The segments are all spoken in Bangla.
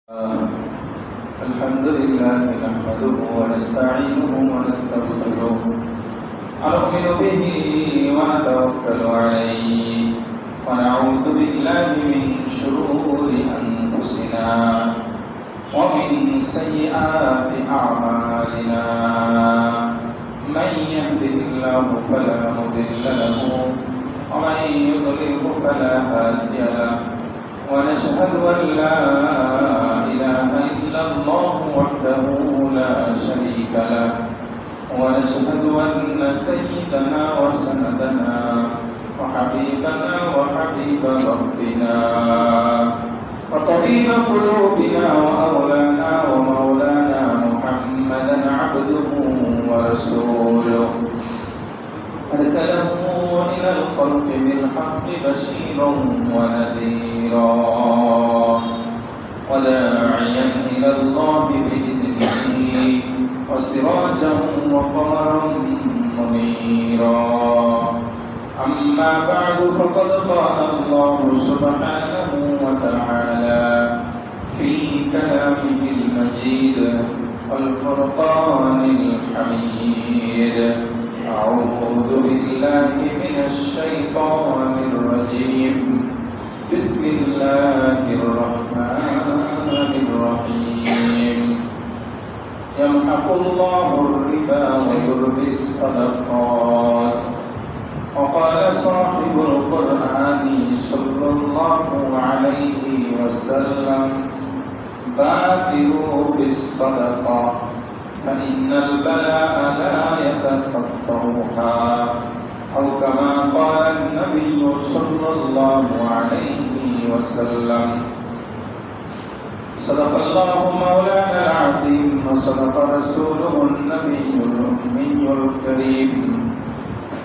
الحمد لله نحمده ونستعينه ونستغفره ونؤمن به ونتوكل عليه ونعوذ بالله من شرور أنفسنا ومن سيئات أعمالنا من يهده الله فلا مضل له ومن يضلله فلا هادي له ونشهد أن لا إله إلا الله وحده لا شريك له ونشهد أن سيدنا وسندنا وحبيبنا وحبيب ربنا وطبيب قلوبنا وأولانا ومولانا محمدا عبده ورسوله أرسله إلى الخلق بالحق بشيرا ونذيرا وداعيا إلى الله بإذنه وسراجا وقمرا منيرا أما بعد فقد قال الله سبحانه وتعالى في كلامه المجيد والفرقان الحميد أعوذ بالله من الشيطان الرجيم بسم الله الرحمن الرحيم يمحق الله الربا ويربي الصدقات وقال صاحب القرآن صلى الله عليه وسلم بادروا بالصدقة فإن البلاء لا يتخطاها أو كما قال النبي صلى الله عليه وسلم صدق الله مولانا العظيم وصدق رسوله النبي الأمي الكريم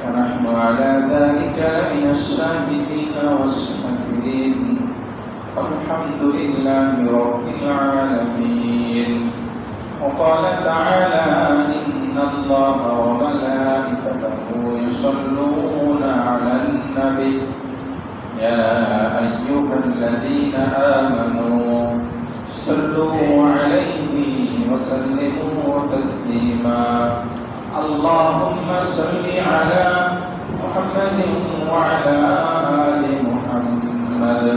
ونحن على ذلك لمن الشاهدين والشاكرين والحمد لله رب العالمين وقال تعالى إن الله وملائكته يصلون على النبي يا أيها الذين آمنوا صلوا عليه وسلموا تسليما اللهم صل على محمد وعلى آل محمد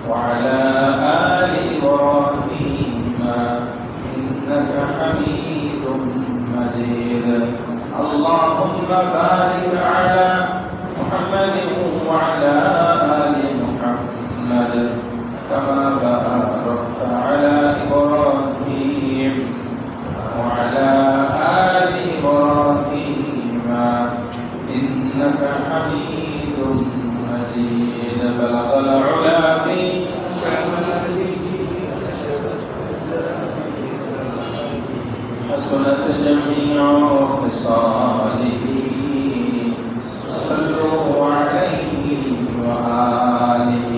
وعلى آل إبراهيم إنك حميد مجيد اللهم بارك على محمد وعلى آل محمد كما باركت على إبراهيم وعلى آل إبراهيم إنك حميد مجيد بلغ العلا في حسنت جميع خصاله صلوا عليه وآله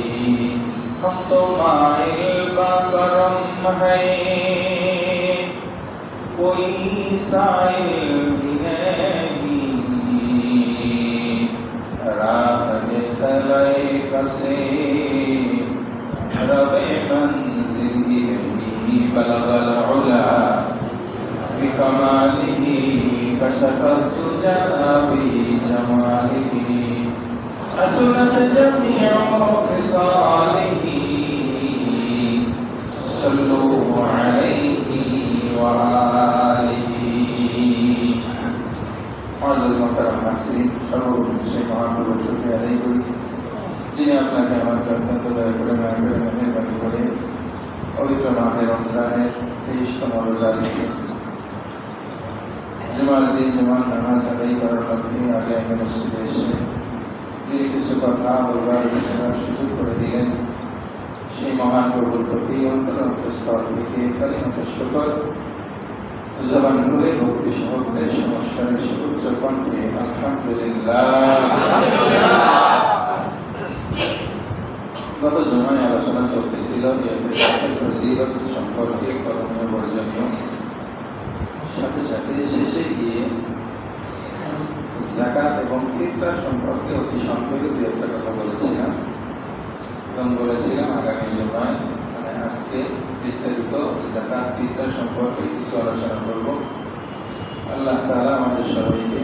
हम तुम्हारे करम है कोई साइल भी नहीं राह चले कसे रबे मंजिल बलगल उला بكماله كشف الدجى بجماله حسنت جميع خصاله صلوا عليه وآله معزز محترم حاضرین سرور سے محمد رسول علیہ جنہیں اپنا کہمان کرتے ہیں تو دائیں کرے مہربانی کرے পবিত্র মাহে রমজানের 23তম রোজা রেখে জুমার দিন জুমার নামাজ আদায় করার লক্ষ্যে আগে আগে মসজিদে এসে তিনি কিছু কথা বলবার শোনার সুযোগ করে দিলেন সেই মহান প্রভুর প্রতি অন্তরস্থল থেকে কালিমাত শুকর জবান খুলে ভক্তি সহকারে সমস্যার সুউচ্চ কণ্ঠে আলহামদুলিল্লাহ। গত জুমায় আলোচনা চলতেছিল সম্পর্কে করণীয় বর্জনীয় সাথে সাথে শেষে গিয়ে যাকাত এবং ফিতরা সম্পর্কে অতি সংক্ষেপে দু একটা কথা বলেছিলাম। এবং বলেছিলাম আগামী জুমায় মানে আজকে বিস্তারিত যাকাত ফিতর সম্পর্কে কিছু আলোচনা করব। আল্লাহ তাআলা আমাদের সবাইকে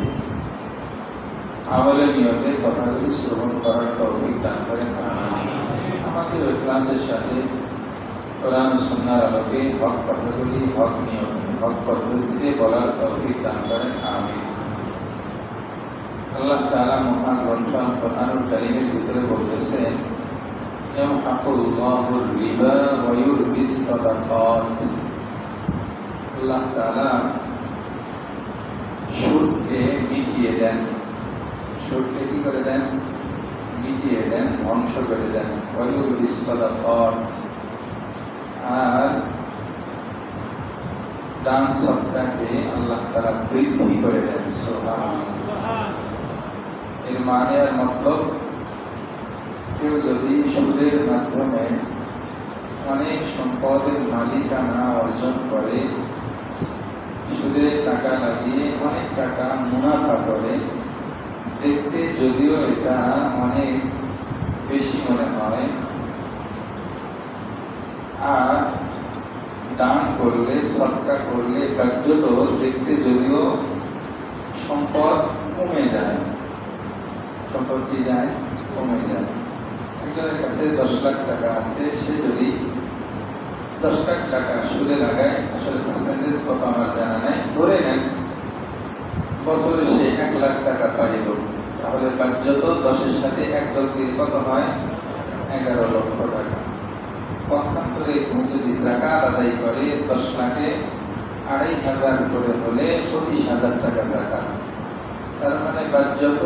আমলের নিয়তে কথাগুলি শ্রবণ করার তৌফিক দান করেন। আমাদের ইখলাসের সাথে কোরআন ও সুন্নাহর আলোকে হক কথাগুলি হক নিয়মে হক পদ্ধতিতে বলার তৌফিক দান করেন। আমিন। আল্লাহ তাআলা মহান গ্রন্থ কোরআনুল কারীমের ভিতরে বলতেছেন, ইয়ামহাকুল্লাহুর রিবা ওয়া ইউরবিস সাদাকাত। আল্লাহ তাআলা সুদকে মিটিয়ে দেন। সুদকে কি করে দেন? মিটিয়ে দেন, ধ্বংস করে দেন। ওয়া ইউরবিস সাদাকাত, আর দান সদকাকে আল্লাহ তাআলা বৃদ্ধি করে দেন। সুবহানাল্লাহ। এর মানে আর মতলব, কেউ যদি সুদের মাধ্যমে অনেক সম্পদের মালিকানা অর্জন করে, সুদের টাকা লাগিয়ে অনেক টাকা মুনাফা করে, দেখতে যদিও এটা অনেক বেশি মনে হয়, আর দান করলে সদকা করলে কার্যত দেখতে যদিও সম্পদ কমে যায়, সম্পদ কি যায়? কমে যায়। একজনের কাছে 10 লাখ টাকা আছে, সে যদি 10 লাখ টাকা সুদে লাগায়, আসলে পার্সেন্টেজ কত আমার জানা নাই, ধরে নেন বছরে সে 1 লাখ টাকা পাইল, তাহলে কার্যত 10-এর সাথে 1 যোগ দিলে কত হয়? 11 লক্ষ টাকা। পক্ষান্তরে যদি যাকাত আদায় করে 10 লাখে 2,500 করে হলে 25,000 টাকা যাকাত। তার মানে কার্যত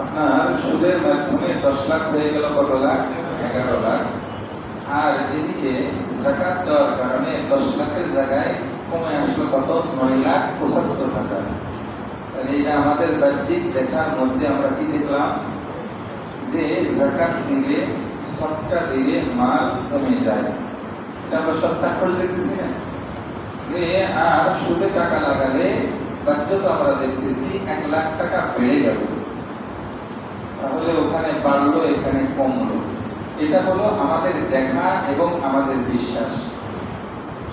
আপনার সুদের মাধ্যমে 10 লাখ হয়ে গেল কত লাখ? 11 লাখ। আর এদিকে যাকাত দেওয়ার কারণে 10 লাখের জায়গায় কমে আসলো কত? 9,75,000। তাহলে এটা আমাদের বাহ্যিক দেখার মধ্যে আমরা কি দেখলাম? যে যাকাত দিলে, সদকা দিলে মাল কমে যায়। এটা আমরা সব চাকর দেখতেছি না? আর সুদে টাকা লাগালে বাহ্যত আমরা দেখতেছি 1 লাখ টাকা বেড়ে গেল, তাহলে ওখানে বাড়লো, এখানে কমলো। এটা হলো আমাদের দেখা এবং আমাদের বিশ্বাস।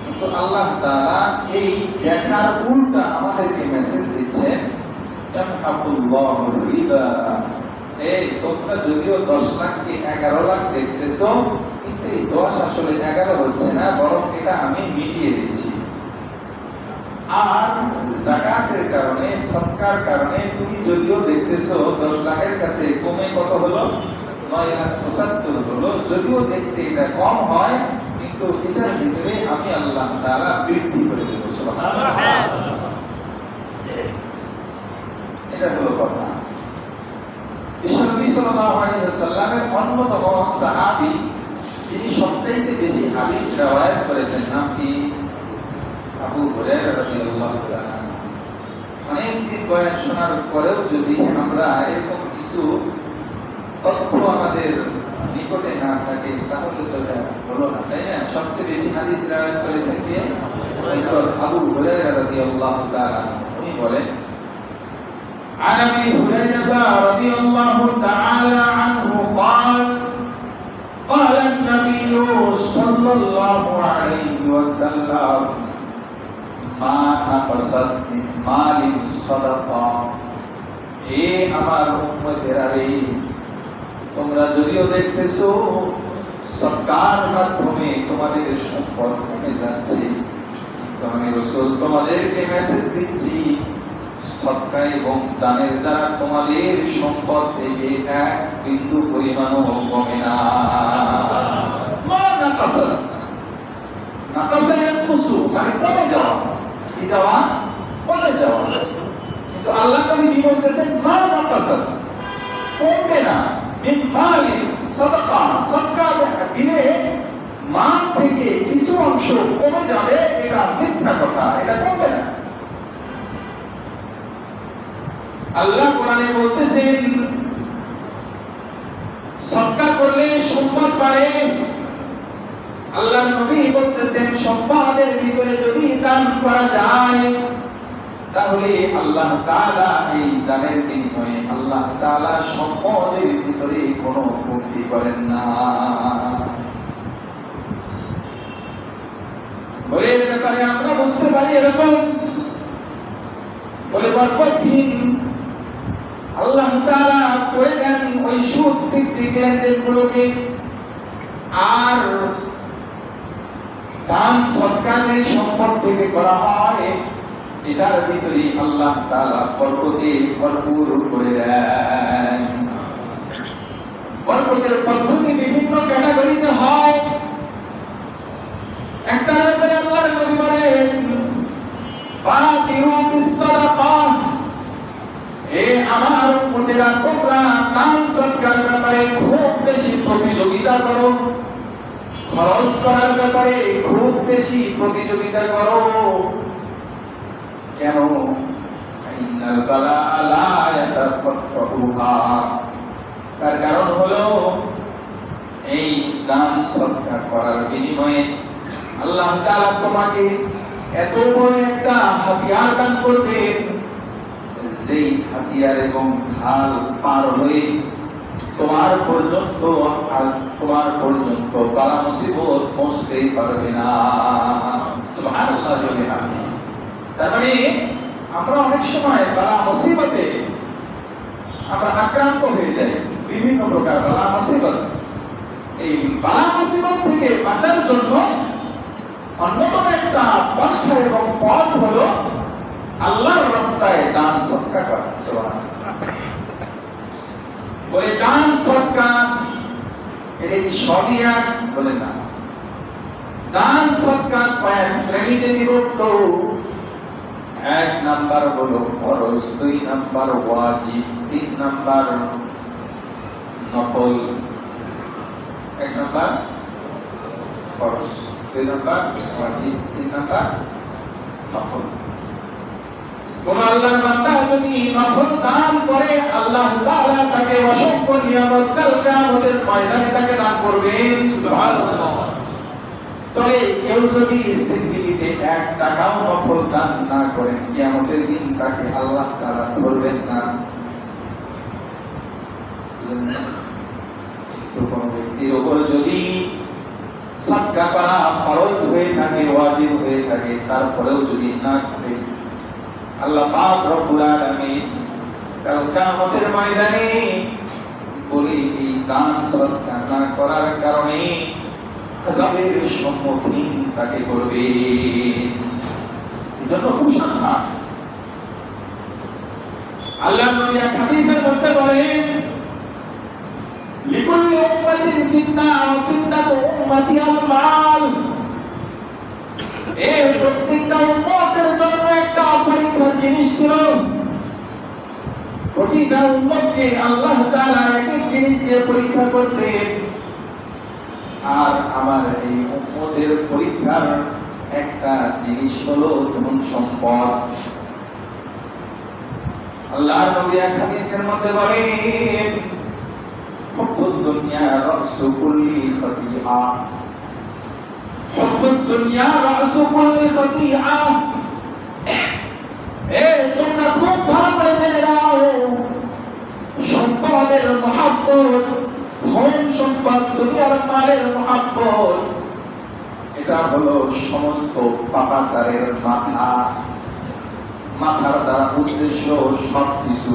কিন্তু আল্লাহ তাআলা এই দেখার উল্টা আমাদেরকে মেসেজ দিচ্ছেন, ইয়ামহাকুল্লাহুর রিবা। এই তোমরা যদিও 10 লাখকে 11 লাখ দেখতেছো, কিন্তু এই 10 আসলে 11 হচ্ছে না, বরং এটা আমি মিটিয়ে দিচ্ছি। আর যাকাতের কারণে, সদকার কারণে তুমি যদিও দেখতেছো 10 লাখের কাছে কমে কত হলো? 9,75,000 হলো। যদিও দেখতে এটা কম হয়, কিন্তু এটার ভিতরে আমি আল্লাহ তাআলা বৃদ্ধি করে দেব। সুবহানাল্লাহ। এটা হলো কথা। বিশ্বনবী সাল্লাল্লাহু আলাইহি ওয়াসাল্লামের অন্যতম সাহাবী, যিনি সবচেয়ে বেশি হাদিস রওয়ায়াত করেছেন, নাম কি? আবু হুরায়রা রাদিয়াল্লাহু তাআলা। অনেক দিন বয়ান শোনার পরেও যদি আমরা এরকম কিছু তথ্য আমাদের নিকটে না থাকে, তাহলে তো এটা হলো না, তাই না? সবচেয়ে বেশি হাদিস রওয়ায়াত করেছেন কে? আবু হুরায়রা রাদিয়াল্লাহু তাআলা। উনি বলেন, عن ابي هريره رضي الله تعالى عنه قال قال النبي صلى الله عليه وسلم ما نقصت من مال صدقه। এ আমার উম্মতেরা রে, তোমরা যদিও দেখতেছো সদকার মাধ্যমে তোমাদের সম্পদ কমে যাচ্ছে, কিন্তু আমি রাসূল তোমাদেরকে মেসেজ দিচ্ছি, সদকা এবং দানের দ্বারা তোমাদের সম্পদ থেকে 1 বিন্দু পরিমাণও কমে না। মা নাকাসাত, নাকাসা ইয়ানকুসু, মানে কমে যাওয়া। কি যাওয়া? কমে যাওয়া। কিন্তু আল্লাহ নবী কি বলতেছেন? মা নাকাসাত, কমবে না। মিন মালি সাদাকা, সদকা দিলে মাল থেকে কিছু অংশ কমে যাবে, এটা মিথ্যা কথা, এটা কমবে না। আল্লাহ কোরআনে বলতেছেন, সদকা করলে সম্পদ বাড়ে। আল্লাহ নবী বলতেছেন, সম্পদের ভিতরে যদি দান করা যায়, তাহলে আল্লাহ তাআলা এই দানের বিনিময়ে আল্লাহ তাআলা সম্পদের ভিতরে কোনো কমতি করেন না। বলে ব্যাপারে আমরা বুঝতে পারি এরকম বলে বরকতহীন আল্লাহ তাআলা করে দেন ওই সুদ ভিত্তিক লেনদেনগুলোকে। আর দান সদকা যে সম্পদ থেকে করা হয় এটার ভিতরে আল্লাহ তাআলা বরকতে ভরপুর করে দেন। বরকতের পদ্ধতি বিভিন্ন ক্যাটাগরিতে হয়। একটা ব্যাপারে আল্লাহর নবী বলেন বাতিরু বিসসাদাকাহ, এ আমার উম্মতেরা তোমরা দান সদকার ব্যাপারে খুব বেশি প্রতিযোগিতা করো, খরচ করার ব্যাপারে খুব বেশি প্রতিযোগিতা করো। কেন? ইন্নাল বালাআ লা ইয়াতাফাত্তাহুহা, তার কারণ হলো এই দান সদকা করার বিনিময়ে আল্লাহ তাআলা তোমাকে এত বড় একটা হাতিয়ার দান করবেন, যেই হাতিয়ার এবং ঢাল পার হয়ে তোমার পর্যন্ত বালা মুসিবত পৌঁছতে পারবে না। সুবহানাল্লাহ। তার মানে আমরা অনেক সময় বালা মুসিবতে আমরা আক্রান্ত হয়ে যাই, বিভিন্ন প্রকার বালা মুসিবত। এই বালা মুসিবত থেকে বাঁচার জন্য অন্যতম একটা পন্থা এবং পথ হলো আল্লাহর রাস্তায় দান সদকা করা। সুবহানাল্লাহ। ওই দান সদকা এটা কি শরিয়া বলে না। দান সদকা কয়েক শ্রেণীতে বিভক্ত। এক নাম্বার হলো ফরজ, দুই নাম্বার ওয়াজিব, তিন নাম্বার নফল। এক নাম্বার ফরজ, দুই নাম্বার ওয়াজিব, তিন নাম্বার নফল। কোন আল্লাহর বান্দা যদি নফল দান করে আল্লাহ তাআলা তাকে অসংখ্য নিয়ামত কাল কিয়ামতের ময়দানে তাকে দান করবেন। সুবহানাল্লাহ। তবে কেউ যদি জিন্দেগিতে 1 টাকাও নফল দান না করে কিয়ামতের দিন তাকে আল্লাহ তাআলা ধরবেন না। তো কোন ব্যক্তির উপর যদি সাদকা করা ফরজ হয়ে থাকে, ওয়াজিব হয়ে থাকে, তারপরেও যদি না করে আল্লাহ পাক রব্বুল আলামিন কাল কিয়ামতের ময়দানে বলে এই দান সদকা না করার কারণে আযাবের সম্মুখীন তাকে করবে। এজন্য খুব সাবধান। আল্লাহ নবী এক হাদিসের মধ্যে বলেন লিকুল্লি উম্মাতিন ফিতনা ওয়া ফিতনাতু উম্মতি আল-মাল। এই প্রত্যেকটা উম্মতের জন্য একটা পরীক্ষার জিনিস ছিল। প্রতিটা উম্মতকে আল্লাহ তাআলা এক এক জিনিস দিয়ে পরীক্ষা করতেন। আর আমার এই উম্মতের পরীক্ষার একটা জিনিস হলো ধন সম্পদ। আল্লাহর নবী এক হাদিসের মধ্যে বলেন হুব্বুদ দুনিয়া রাসু কুল্লি খাতিআ, হুব্বুদ দুনিয়া রাসু কুল্লি খাতিআ। তোমরা খুব ভালো করে জেনে নাও সম্পদের মহব্বত, ধন সম্পদ, দুনিয়ার মালের মহব্বত, এটা হলো সমস্ত পাপাচারের মাথা। মাথার দ্বারা উদ্দেশ্য সবকিছু।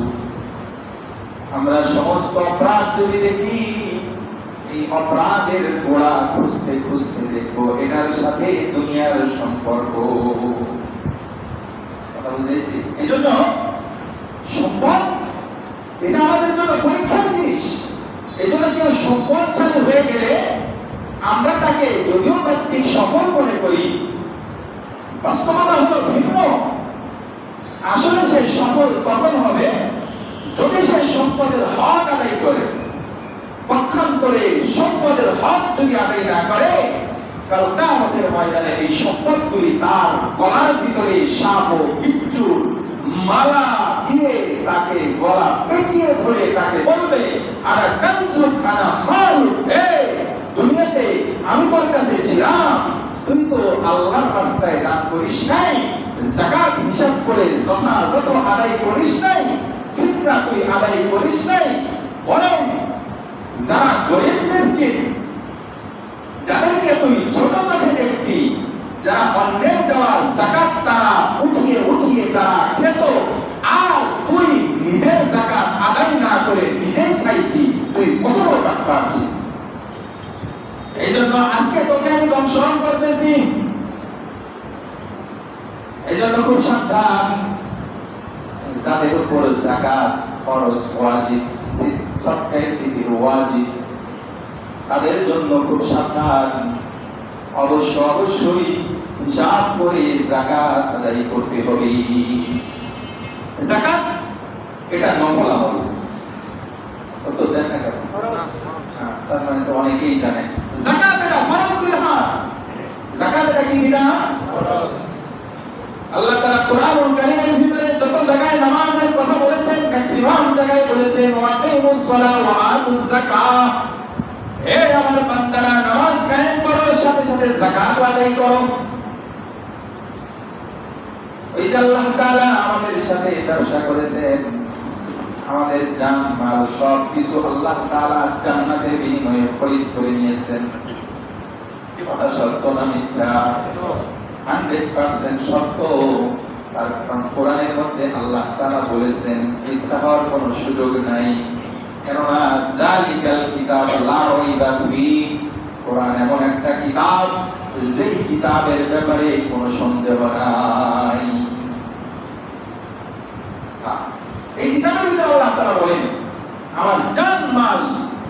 আমরা সমস্ত অপরাধ যদি দেখি, এই অপরাধের গোড়া খুঁজতে খুঁজতে দেখবো এটার সাথে দুনিয়ার সম্পর্ক। কথা বুঝেছি? এই জন্য সম্পদ এটা আমাদের জন্য পরীক্ষার জিনিস। এই জন্য কেউ সম্পদশালী হয়ে গেলে আমরা তাকে যদিও বাহ্যিক সফল মনে করি, বাস্তবতা হলো ভিন্ন। আসলে সে সফল তখন হবে যদি সে সম্পদের হক আদায় করে। পক্ষান্তরে সম্পদের হক যদি আদায় না করে, কাল কিয়ামতের ময়দানে এই সম্পদগুলি তার গলার ভিতরে সাপ ও বিচ্ছুর মালা দিয়ে তাকে গলা পেঁচিয়ে ধরে তাকে বলবে আনা কানজুক আনা মাল। দুনিয়াতে আমি তোর কাছে ছিলাম, তুই তো আল্লাহর রাস্তায় দান করিস নাই, যাকাত হিসাব করে যথাযথ আদায় করিস নাই, ফিতরা তুই আদায় করিস নাই, বরং যারা গরিব মিসকিন, যাদেরকে তুই ছোট চোখে দেখতি, যারা অন্যের দেওয়া যাকাত তারা উঠিয়ে উঠিয়ে তারা খেত, আর তুই নিজের যাকাত আদায় না করে নিজেই খাইতি, তুই কত বড় ডাক্তার আছিস। এই জন্য আজকে তোকে আমি দংশন করতেছি। এই জন্য খুব সাবধান, যাদের উপর যাকাত ফরজ ওয়াজিব, সরকারি ফিতর ওয়াজিব, তাদের জন্য খুব সাবধান। অবশ্যই হিসাব করে যাকাত আদায় করতে হবে। যাকাত এটা নফল আমল, তো দেখা গেল তার মানে তো অনেকেই জানে যাকাত এটা ফরজ বিধান। যাকাত এটা কি বিধান? ফরজ। আল্লাহ তাআলা কোরআনুল কারীমের ভিতরে যত জায়গায় নামাজের কথা বলেছেন, ম্যাক্সিমাম জায়গায় বলেছেন ওয়াকিমুস সালাহ ওয়া আতুজ যাকাত। হে আমার বান্দারা, নামাজ কায়েম করো, সাথে সাথে যাকাত আদায় করো। ওই যে আল্লাহ তাআলা আমাদের সাথে ব্যবসা করেছেন, আমাদের জান মাল সব কিছু আল্লাহ তাআলা জান্নাতের বিনিময়ে খরিদ করে নিয়েছেন। কথা সত্য না মিথ্যা? 100% সত্য। আর কোরআনের মধ্যে আল্লাহ তাআলা বলেছেন মিথ্যা হওয়ার কোনো সুযোগ নাই, কেননা যালিকাল কিতাব লা রাইবা ফিহি, কোরআন এমন একটা কিতাব যেই কিতাবের ব্যাপারে কোনো সন্দেহ নাই। এই কিতাবের ভিতরে আল্লাহ তাআলা বলেন আমার জান মাল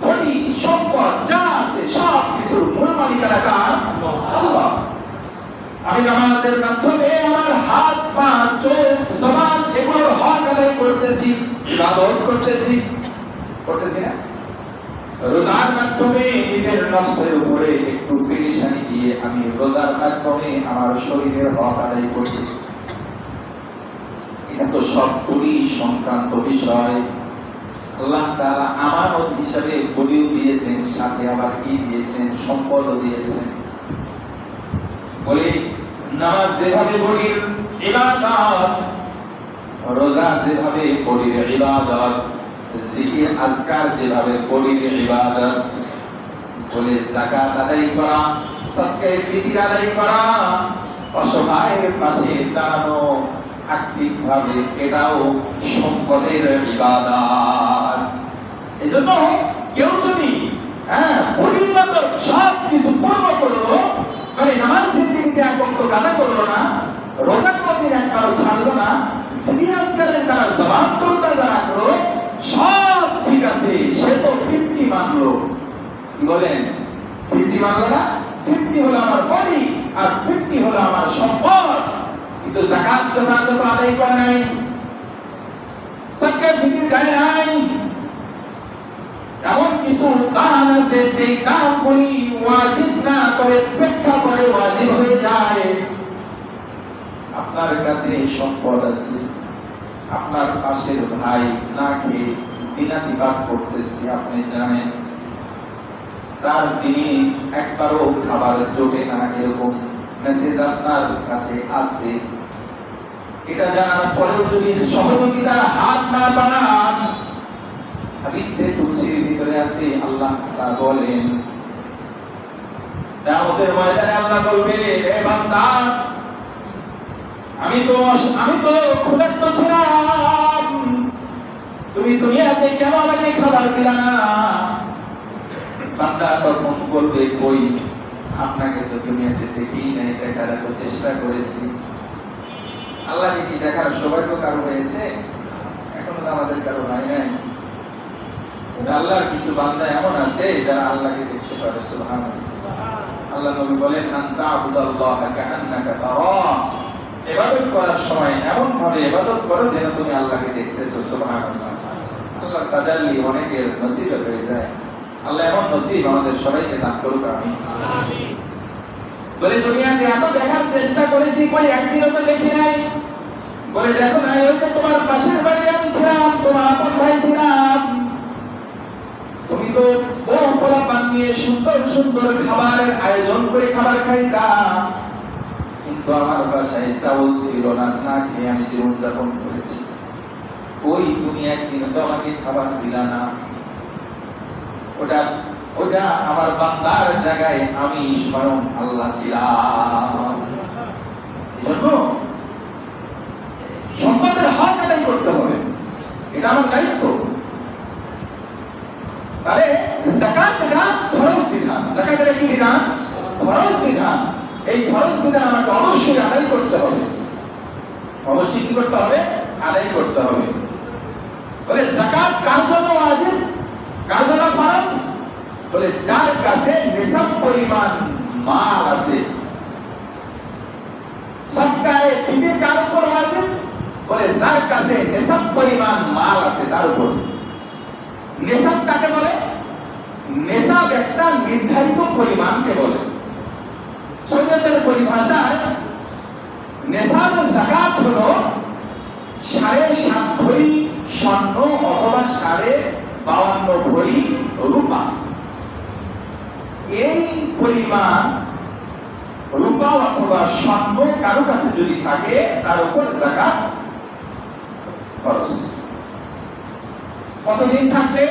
বডি সম্পদ যা আছে সব কিছুর মূল মালিকানা কার? আল্লাহ। আমি নামাজের মাধ্যমে আমার হাত পা চোখ জবান এগুলোর হক আদায় করতেছি, ইবাদত করতেছি না? রোজার মাধ্যমে নিজের নফসের উপরে একটু পেরেশানি দিয়ে আমি রোজার মাধ্যমে আমার শরীরের হক আদায় করতেছি। এটা তো সবগুলি সংক্রান্ত বিষয়। আল্লাহ তাআলা আমানত হিসাবে বলিও দিয়েছেন, সাথে আবার কি দিয়েছেন? সম্পদও দিয়েছেন। বলি নামাজ যেভাবে বলির ইবাদত, রোজা যেভাবে বলির ইবাদত, জিকির আজকার যেভাবে বলির ইবাদত, বলে যাকাত আদায় করা, সদকায়ে ফিতর আদায় করা, অসহায়ের পাশে দাঁড়ানো আর্থিকভাবে, এটাও সম্পদের ইবাদত। এজন্য কেউ যদি বলির মতো সব কিছু পূর্ণ করলো, মানে নামাজ জিন্দিগিতে এক ওয়াক্ত কাজা করলো না, রোজা কোনদিন একবারও ছাড়লো না, জিকির আজকারের দ্বারা জবান তরতাজা রাখলো, সব ঠিক আছে, সে তো 50 মানলো। কি বলেন? 50 মানলো না? 50 হলো আমার বডি আর 50 হলো আমার সম্পদ, কিন্তু যাকাত যথাযথ আদায় করে নাই, সদকায়ে ফিতর দেয় নাই। এমন কিছু দান আছে যে দানগুলি ওয়াজিব না করে উপেক্ষা করে ওয়াজিব হয়ে যায়। আপনার কাছে সম্পদ আছে, আপনার পাশের ভাই না খেয়ে দিনাতিপাত করতেছে, আপনি জানেন তার দিনে একবারও খাবার জোটে না, এরকম মেসেজ আপনার কাছে আছে। এটা জানার পরেও যদি সহযোগিতার হাত না বাড়ান, হাদিসে কুদসির ভিতরে আছে আল্লাহ তাআলা বলেন, কিয়ামতের ময়দানে আল্লাহ বলবে, হে বান্দা, আমি তো ক্ষুধার্ত ছিলাম, তুমি দুনিয়াতে কেন আমাকে খাবার দিলা না? বান্দা তখন বলবে, কই, আপনাকে তো দুনিয়াতে দেখেই নাই, দেখার এত চেষ্টা করেছি। আল্লাহকে কি দেখার সৌভাগ্য কারো হয়েছে? এখনো তো আমাদের কারো হয় নাই। আল্লাহর কিছু বান্দা এমন আছে যারা আল্লাহকে দেখতে পারে। সুবহানাল্লাহ। আল্লাহ নবী বলেন, আনতা আবুদাল্লাহ কাআন্নাকা তারাহ, ইবাদত করার সময় এমন ভাবে ইবাদত করো যেন তুমি আল্লাহকে দেখতেছো। সুবহানাল্লাহ। আল্লাহর তাজাল্লি অনেকের নসিবে হয়ে যায়। আল্লাহ এমন নসিব আমাদের সবাইকে দান করুক, আমিন। বলে দুনিয়াতে এত দেখার চেষ্টা করেছি, কই একদিনও তো দেখি নাই। বলে দেখো না, এই হচ্ছে তোমার পাশের বাড়ি আমি ছিলাম, তোমার আপন ভাই ছিলাম, তুমি তো বড় বড় পান নিয়ে সুন্দর সুন্দর খাবারের আয়োজন করে খাবার খাইতা, কিন্তু কিন্তু আমার বাসায় চাউল ছিল না, না খেয়ে আমি জীবনযাপন করেছি। ওই তুমি একদিন তো আমাকে খাবার দিলা না, ওটা ওটা আমার বান্দার জায়গায় আমি স্বয়ং আল্লাহ ছিলাম। এজন্য সম্পদের হক আদায় করতে হবে, এটা আমার দায়িত্ব। তাহলে যাকাত এটা ফরজ বিধান, যাকাতের কি বিধান? ফরজ বিধান। এই ফরজ বিধান আমাকে অবশ্যই আদায় করতে হবে, অবশ্যই কি করতে হবে? আদায় করতে হবে। বলে যাকাত কার জন্য ওয়াজিব, কার জন্য ফরজ? বলে যার কাছে নিসাব পরিমাণ মাল আছে। সদকায়ে ফিতর কার উপর ওয়াজিব? বলে যার কাছে নিসাব পরিমাণ মাল আছে তার উপর। নিসাব কাকে বলে? নিসাব একটা নির্ধারিত পরিমাণকে বলে। শরীয়তের পরিভাষায় নিসাব যাকাত হলো 7.5 ভরি স্বর্ণ অথবা 52 ভরি রূপা। এই পরিমাণ রূপা অথবা স্বর্ণ কারো কাছে যদি থাকে তার উপর যাকাত ফরজ। কতদিন থাকলে?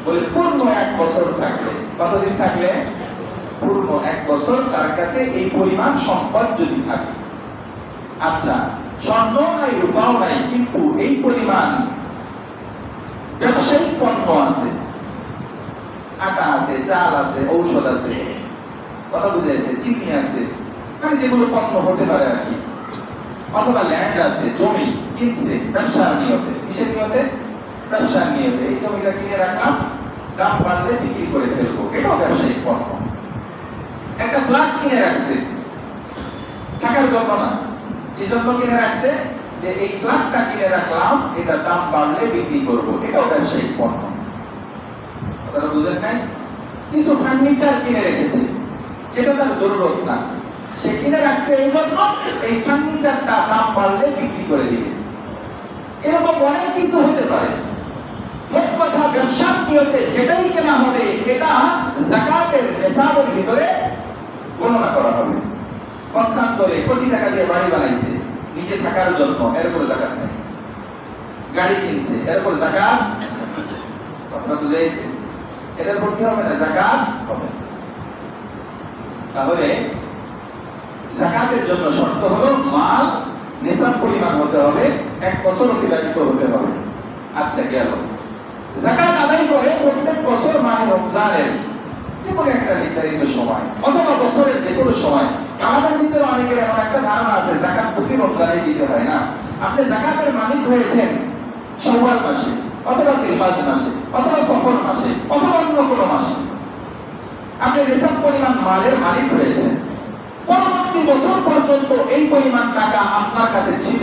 বলে পূর্ণ 1 বছর থাকলে। কতদিন থাকলে? পূর্ণ 1 বছর তার কাছে এই পরিমাণ সম্পদ যদি থাকে। আচ্ছা, স্বর্ণ নাই, রূপাও নাই, কিন্তু এই পরিমাণ ব্যবসায়িক পণ্য আছে, আটা আছে, চাল আছে, ঔষধ আছে, কথা বুঝেছে, চিনি আছে, মানে যেগুলো পণ্য হতে পারে আর কি। অথবা ল্যান্ড আছে, জমি কিনছে ব্যবসার নিয়তে। কিসের নিয়তে? ব্যবসার নিয়তে। এই জমিটা কিনে রাখলাম, দাম বাড়লে বিক্রি করে ফেলবো, এটাও ব্যবসায়িক পণ্য। একটা ফ্ল্যাট কিনে রাখছে থাকার জন্য না, এই জন্য কিনে রাখছে যে এই ফ্ল্যাটটা কিনে রাখলাম, এটা দাম বাড়লে বিক্রি করবো, এটাও ব্যবসায়িক পণ্য। আপনারা বুঝেন নাই? কিছু ফার্নিচার কিনে রেখেছে যেটা তার জরুরত না, সে কিনে রাখছে এই জন্য এই ফার্নিচারটা দাম বাড়লে বিক্রি করে দিবে। এরকম অনেক কিছু হতে পারে। মোট কথা ব্যবসার নিয়তে যেটাই কেনা হবে এটা যাকাতের নিসাবের ভিতরে গণনা করা হবে। পক্ষান্তরে কোটি টাকা দিয়ে বাড়ি বানাইছে নিজে থাকার জন্য, এর উপর যাকাত নেই। গাড়ি কিনছে, এর উপর যাকাত, আপনারা বুঝাইছে, এটার উপর কি হবে না? যাকাত হবে। তাহলে যাকাতের জন্য শর্ত হলো মাল নিসাব পরিমাণ হতে হবে, 1 বছর অতিবাহিত হতে হবে। আচ্ছা, গেল। যাকাত আদায় করে প্রত্যেক বছর মাহে রমজানের যে কোনো একটা নির্ধারিত সময় অথবা বছরের যে কোনো সময়। আমাদের ভিতরে অনেকের এমন একটা ধারণা আছে যাকাত প্রতি রমজানে দিতে হয় না। আপনি যাকাতের মালিক হয়েছেন শাওয়াল মাসে অথবা জিলহজ মাসে অথবা সফর মাসে অথবা অন্য কোনো মাসে, আপনি নিসাব পরিমাণ মালের মালিক হয়েছেন। পরবর্তী বছর পর্যন্ত এই পরিমাণ টাকা আপনার কাছে ছিল,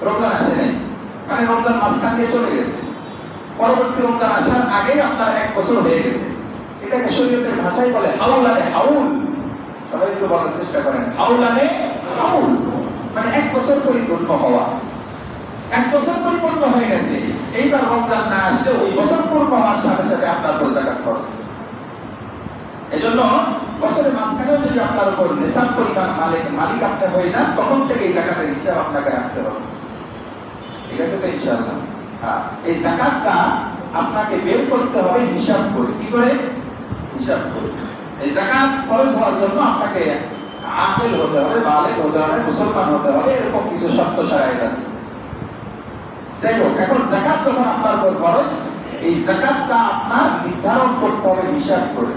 রমজান আসে নাই, মানে রমজান মাঝখান দিয়ে চলে গেছে, পরবর্তী রমজান আসার আগেই আপনার 1 বছর হয়ে গেছে। এটাকে শরীয়তের ভাষায় বলে হাউলানে হাউল। সবাই একটু বলার চেষ্টা করেন, হাউলানে হাউল মানে 1 বছর পরিপূর্ণ হওয়া। 1 বছর পরিপূর্ণ হয়ে গেছে, এইবার রমজান না আসলে ওই বছর পূর্ণ হওয়ার সাথে সাথে আপনার উপর যাকাত ফরজ। এজন্য বছরের মাঝখানেও যদি আপনার উপর নিসাব পরিমাণ মালিক আপনি হয়ে যান, তখন থেকে এই যাকাতের হিসাব আপনাকে রাখতে হবে। ঠিক আছে তো ইনশাআল্লাহ? হ্যাঁ, এই যাকাতটা আপনাকে বের করতে হবে হিসাব করে। কি করে? হিসাব করে। এই যাকাত ফরজ হওয়ার জন্য আপনাকে আকিল হতে হবে, বালিগ হতে হবে, মুসলমান হতে হবে, এরকম কিছু শর্ত শারাইত আছে। যাই হোক, এখন যাকাত যখন আপনার উপর ফরজ, এই যাকাতটা আপনার নির্ধারণ করতে হবে হিসাব করে।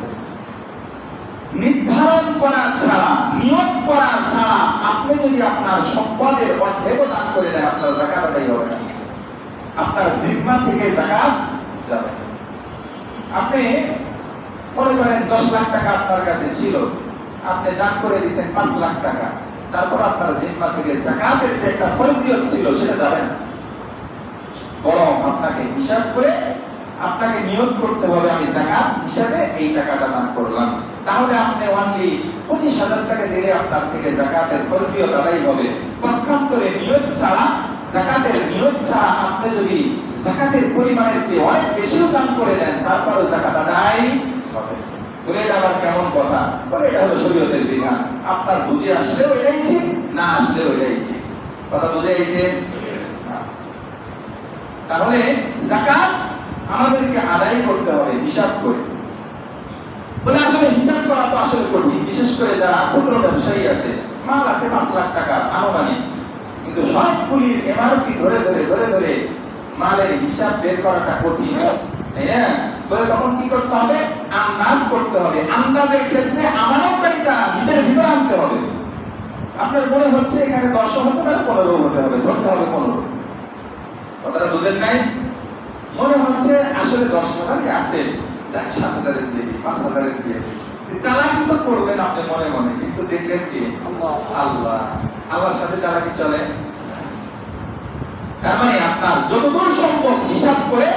নির্ধারণ করা ছাড়া, নিয়ত করা ছাড়া আপনি যদি আপনার সম্পদের অর্ধেক দান করে দেন, আপনার যাকাত আদায় হবে না, আপনার জিম্মা থেকে যাকাত যাবে না। আপনি মনে করেন 10 লাখ টাকা আপনার কাছে ছিল, আপনি দান করে দিয়েছেন 5 লাখ টাকা, তারপর আপনার জিম্মা থেকে যাকাতের যে একটা ফরজিয়ত ছিল সেটা যাবে না। বরং আপনাকে হিসাব করে আপনাকে নিয়ত করতে হবে আমি যাকাত হিসাবে এই টাকাটা দান করলাম। তাহলে আপনি অনলি 25,000 টাকা দিলে আপনার থেকে যাকাতের ফরজিয়ত আদায় হবে। পক্ষান্তরে নিয়ত ছাড়া, যাকাতের নিয়ত ছাড়া আপনি যদি যাকাতের পরিমাণের চেয়ে অনেক বেশিও দান করে দেন, তারপরও যাকাত আদায় হবে। বলে এটা আবার কেমন কথা, বলে এটা হলো শরীয়তের বিধান, আপনার বুঝে আসলেও এটাই ঠিক, না আসলেও এটাই ঠিক। কথা বুঝে আইছে? তাহলে যাকাত আমাদেরকে আদায় করতে হবে হিসাব করে। বলে আসলে হিসাব করা তো আসলে কঠিন, বিশেষ করে যারা ক্ষুদ্র ব্যবসায়ী আছে, মাল আছে 5 লাখ টাকার আনুমানিক, কিন্তু সবগুলির এমআরপি ধরে ধরে ধরে ধরে মালের হিসাব বের করাটা কঠিন, তাই না? বলে তখন কি করতে হবে? আন্দাজ করতে হবে। আন্দাজের ক্ষেত্রে আমানতদারিটা নিজের ভিতরে আনতে হবে। আপনার মনে হচ্ছে এখানে 10 হতে পারে, 15 হতে হবে, ধরতে হবে 15। কথাটা বুঝেন নাই? মনে হচ্ছে আসলে 10,000 আছে, 7,000 দিয়ে 5,000 দিয়ে চালাকি তো করবেন আপনি মনে মনে, কিন্তু দেখলেন কি আল্লাহ, আল্লাহর সাথে চালাকি চলে। তার মানে আপনার যতদূর সম্ভব হিসাব করে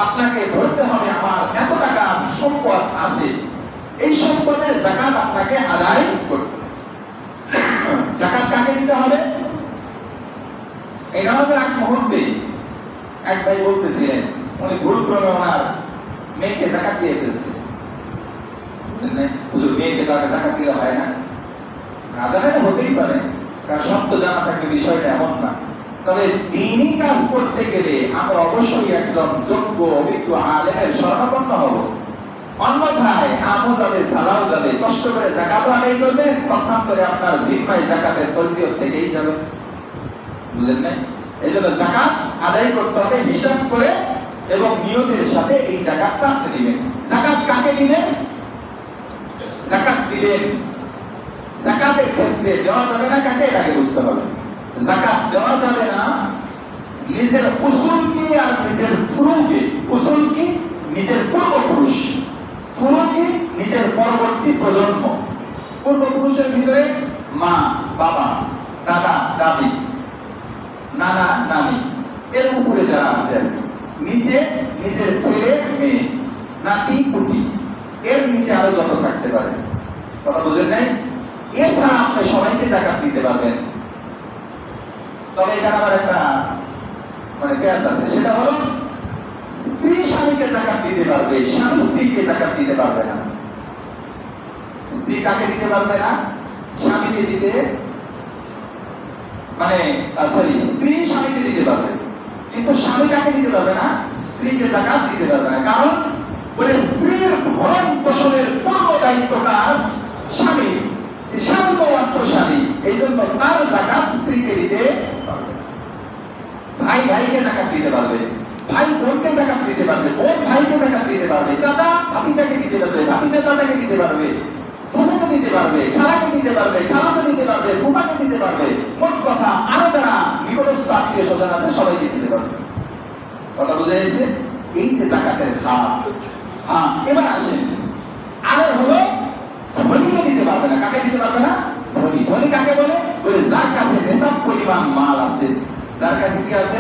আপনাকে ধরতে হবে আমার এত টাকা সম্পদ আছে, এই সম্পদের যাকাত আপনাকে আদায় করতে হবে। যাকাত কাকে দিতে হবে? এই নামাজের এক মুহূর্তে এক ভাই বলতেছিলেন উনি ভুল করে ওনার মেয়েকে যাকাত দিয়ে ফেলছে। বুঝলেন না? হুজুর মেয়েকে তো আগে যাকাত দিলে হয় না, না জানে না হতেই পারে, কারণ সব তো জানা থাকলে বিষয়টা এমন না। তবে দ্বীনি কাজ করতে গেলে আমরা অবশ্যই একজন যোগ্য অভিজ্ঞ আলেমের শরণাপন্ন হব। অন্যথায় আমও যাবে, সালাও যাবে, কষ্ট করে যাকাত আদায় করবে, পক্ষান্তরে আপনার জিম্মায় যাকাতের ফরজিয়ত থেকেই যাবে। বুঝেন নাই? এই জন্য যাকাত আদায় করতে হবে হিসাব করে এবং নিয়তের সাথে। এই যাকাতটা আপনি দিবেন। যাকাত কাকে দিবেন? যাকাত দিবেন যাকাতের ক্ষেত্রে দেওয়া যাবে না কাকে, এটাকে বুঝতে হবে। যাকাত দেওয়া যাবে না নিজের উসুল কি আর নিজের ফুরু কি। উসুল কি? নিজের পূর্বপুরুষ। ফুরু কি? নিজের পরবর্তী প্রজন্ম। পূর্বপুরুষের ভিতরে মা, বাবা, দাদা, দাদি, নানা, নানি, এর উপরে যারা আছে, নিচে নিজের ছেলে, মেয়ে, নাতি, পুতি, এর নিচে আরো যত থাকতে পারে। কথা বুঝেন নাই? এছাড়া আপনি সবাইকে যাকাত দিতে পারবেন। তবে এখানে আমার একটা পেঁয়াজ আছে, সেটা হলো স্ত্রী স্বামীকে যাকাত দিতে পারবে, স্বামী স্ত্রীকে যাকাত দিতে পারবে না। স্ত্রী কাকে দিতে পারবে না? স্বামীকে দিতে, স্ত্রী স্বামীকে দিতে পারবে, কিন্তু স্বামী কাকে দিতে পারবে না? স্ত্রীকে যাকাত দিতে পারবে না। কারণ বলে স্ত্রীর ভরণ পোষণের পূর্ণ দায়িত্বকার স্বামী, স্বামী তো অর্থশালী, এই জন্য তার যাকাত স্ত্রীকে দিতে পারবে। ভাই ভাইকে যাকাত দিতে পারবে, ভাই বোনকে যাকাত দিতে পারবে, বোন ভাইকে যাকাত দিতে পারবে, চাচা ভাতিজাকে দিতে পারবে, ভাতিজা চাচাকে দিতে পারবে, ফুফুকে দিতে পারবে, খালাকে দিতে পারবে, খালাকে দিতে পারবে, ফুফাকে দিতে পারবে। মোট কথা আরো যারা নিকটস্থ আত্মীয় স্বজন আছে সবাইকে দিতে পারবে। কথা বুঝে গেছে? এই যে যাকাতের খাত। এবার আসেন, আর হলো ধনীকে দিতে পারবে না। কাকে দিতে পারবে না? ধনী। ধনী কাকে বলে? ওই যার কাছে নেশাব পরিমাণ মাল আছে। যার কাছে কি আছে?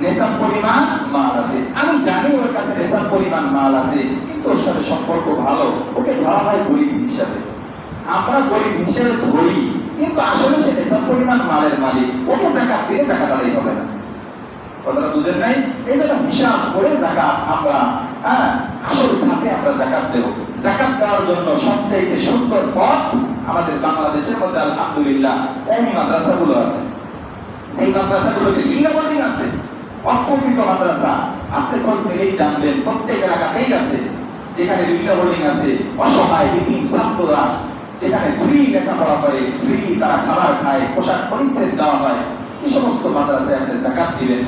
নেশাব পরিমাণ মাল আছে। আমি জানি ওর কাছে নেশাব পরিমাণ মাল আছে, কিন্তু ওর সাথে সম্পর্ক ভালো, ওকে ধরা হয় গরিব হিসাবে। আমরা গরিব হিসেবে ধরি, কিন্তু আসলে সে নেশাব পরিমাণ মালের মালিক, ওকে যাকাত দিলে যাকাত আদায় হবে না। কথাটা বুঝেন নাই? এই জন্য হিসাব করে যাকাত আমরা আসল খাতে আমরা যাকাত দেব। যাকাত দেওয়ার জন্য সবচেয়ে সুন্দর পথ আমাদের বাংলাদেশের মধ্যে আলহামদুলিল্লাহ কওমি মাদ্রাসাগুলো আছে। সেই মাদ্রাসাগুলোতে লিল্লা বোর্ডিং আছে, অক্ষরিত মাদ্রাসা। আপনি খোঁজ নিলেই জানবেন প্রত্যেক এলাকাতেই আছে, যেখানে লিল্লা বোর্ডিং আছে। অসহায় বিধীন ছাত্ররা যেখানে ফ্রি লেখাপড়া করে, ফ্রি তারা খাবার খায়, পোশাক পরিচ্ছদ দেওয়া হয়। এই সমস্ত মাদ্রাসায় আপনি যাকাত দিবেন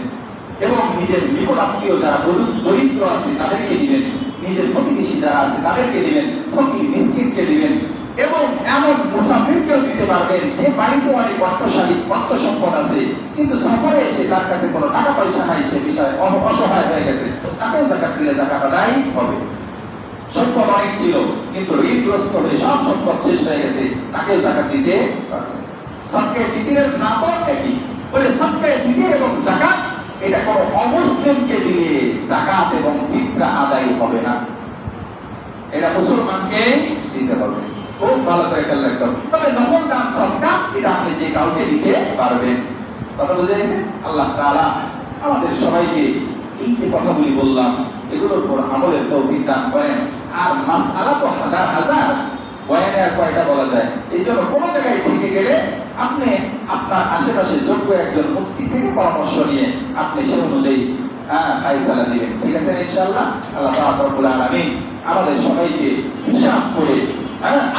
এবং নিজের নিকট আত্মীয় যারা দরিদ্র আছে তাদেরকে দিবেন, নিজের প্রতিবেশী যারা আছে তাদেরকে দিবেন, ফকির মিসকিনকে দিবেন এবং এমন মুসাফিরকেও দিতে পারবেন যে বাড়িতে অনেক অর্থশালী, অর্থ সম্পদ আছে, কিন্তু সফরে এসে তার কাছে কোনো টাকা পয়সা নাই, সে বিষয়ে অসহায় হয়ে গেছে, তাকেও যাকাত দিলে যাকাত আদায় হবে। সম্পদ অনেক ছিল কিন্তু ঋণগ্রস্ত হয়ে সব সম্পদ শেষ হয়ে গেছে, তাকেও যাকাত দিতে পারবে। সদকায়ে ফিতরের নামও একই। বলে সদকায়ে ফিতর এবং যাকাত এটা কোন অমুসলিমকে দিলে যাকাত এবং ফিতরা আদায় হবে না, এটা মুসলমানকে দিতে হবে। খুব ভালো করে খেয়াল রাখতে হবে। তবে নফল দান সদকা এটা আপনি যে কাউকে দিতে পারবেন। কথা বুঝে গেছে? আল্লাহ তাআলা আমাদের সবাইকে এই যে কথাগুলি বললাম এগুলোর উপর আমলের তৌফিক দান করেন। আর মাসআলা তো হাজার হাজার আর কয়টা বলা যায়। এই জন্য কোনো জায়গায় থেকে গেলে আপনি আপনার আশেপাশে যোগ্য একজন মুফতি থেকে পরামর্শ নিয়ে আপনি সে অনুযায়ী ফায়সালা দিবেন। ঠিক আছে ইনশাআল্লাহ। আল্লাহ পাক রব্বুল আলামিন আমাদের সবাইকে হিসাব করে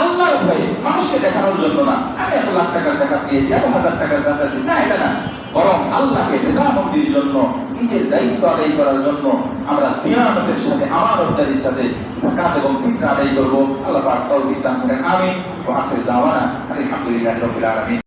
আল্লাহর ভয়ে, মানুষকে দেখানোর জন্য না, আমি 1 লাখ টাকার জাকাত দিয়েছি, 1,000 টাকার জাকাত দিয়েছি, না এটা না, বরং আল্লাহকে রেজামন্দির জন্য, নিজের দায়িত্ব আদায় করার জন্য আমরা দিয়ানতের সাথে, আমানতদারির সাথে যাকাত এবং ফিতরা আদায় করব। আল্লাহ পাক তৌফিক দান করেন। আমিন। ওয়া আখির দাওয়ানা আলহামদুলিল্লাহি রাব্বিল আলামিন।